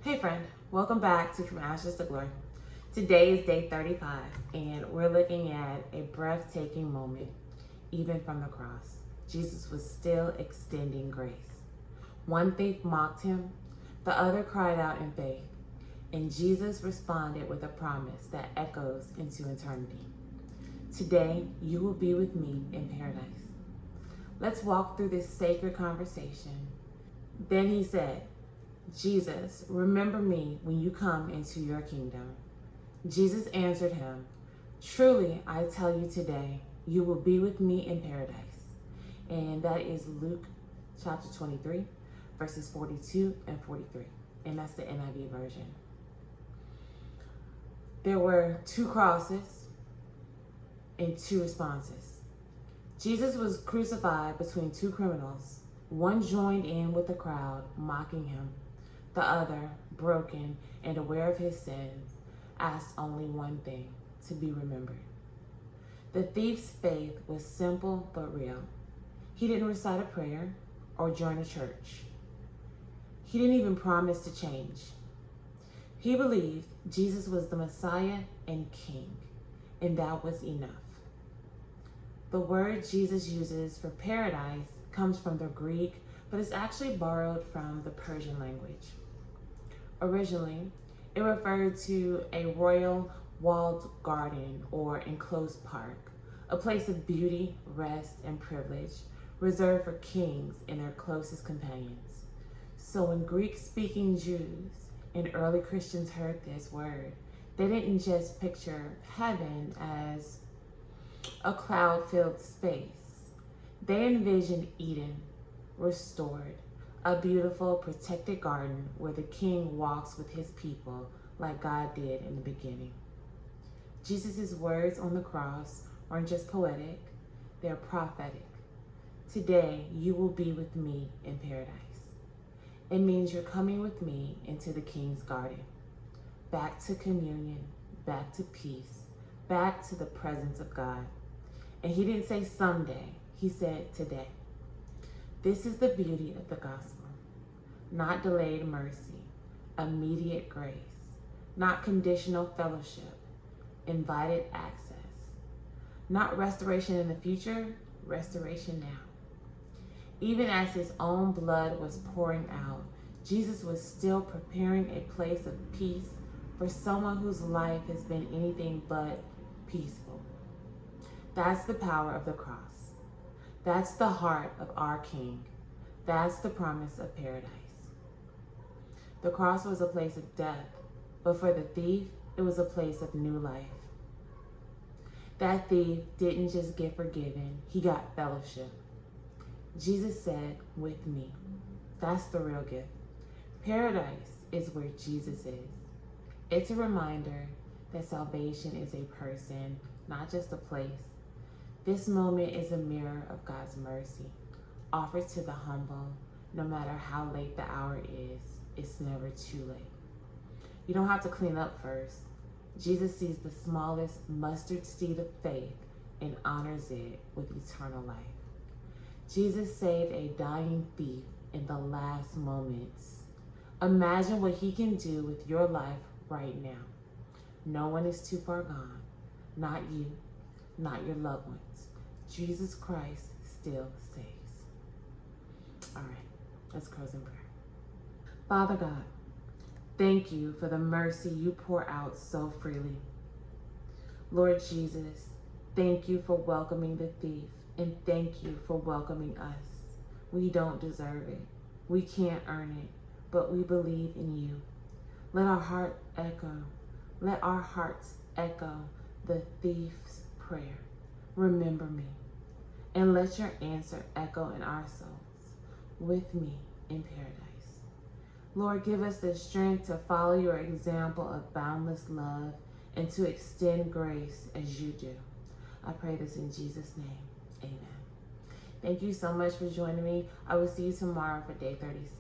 Hey friend, welcome back to From Ashes to Glory. Today is day 35 and we're looking at a breathtaking moment, even from the cross. Jesus was still extending grace. One thief mocked him, the other cried out in faith, and Jesus responded with a promise that echoes into eternity. Today, you will be with me in paradise. Let's walk through this sacred conversation. Then he said, Jesus, remember me when you come into your kingdom. Jesus answered him, truly, I tell you today, you will be with me in paradise. And that is Luke chapter 23, verses 42 and 43. And that's the NIV version. There were two crosses and two responses. Jesus was crucified between two criminals. One joined in with the crowd, mocking him. The other, broken and aware of his sins, asked only one thing: to be remembered. The thief's faith was simple but real. He didn't recite a prayer or join a church. He didn't even promise to change. He believed Jesus was the Messiah and King, and that was enough. The word Jesus uses for paradise comes from the Greek, but it's actually borrowed from the Persian language. Originally, it referred to a royal walled garden or enclosed park, a place of beauty, rest, and privilege reserved for kings and their closest companions. So when Greek-speaking Jews and early Christians heard this word, they didn't just picture heaven as a cloud-filled space. They envisioned Eden, restored, a beautiful, protected garden where the king walks with his people like God did in the beginning. Jesus' words on the cross aren't just poetic, they're prophetic. Today, you will be with me in paradise. It means you're coming with me into the king's garden, back to communion, back to peace, back to the presence of God. And he didn't say someday, he said today. This is the beauty of the gospel. Not delayed mercy, immediate grace, not conditional fellowship, invited access. Not restoration in the future, restoration now. Even as his own blood was pouring out, Jesus was still preparing a place of peace for someone whose life has been anything but peaceful. That's the power of the cross. That's the heart of our King. That's the promise of paradise. The cross was a place of death, but for the thief, it was a place of new life. That thief didn't just get forgiven, he got fellowship. Jesus said, with me. That's the real gift. Paradise is where Jesus is. It's a reminder that salvation is a person, not just a place. This moment is a mirror of God's mercy, offered to the humble. No matter how late the hour is, it's never too late. You don't have to clean up first. Jesus sees the smallest mustard seed of faith and honors it with eternal life. Jesus saved a dying thief in the last moments. Imagine what he can do with your life right now. No one is too far gone. Not you, not your loved ones. Jesus Christ still saves. All right, let's close in prayer. Father God, thank you for the mercy you pour out so freely. Lord Jesus, thank you for welcoming the thief, and thank you for welcoming us. We don't deserve it. We can't earn it, but we believe in you. Let our hearts echo the thief's prayer. Remember me, and let your answer echo in our souls, with me in paradise. Lord, give us the strength to follow your example of boundless love and to extend grace as you do. I pray this in Jesus' name, amen. Thank you so much for joining me. I will see you tomorrow for day 36.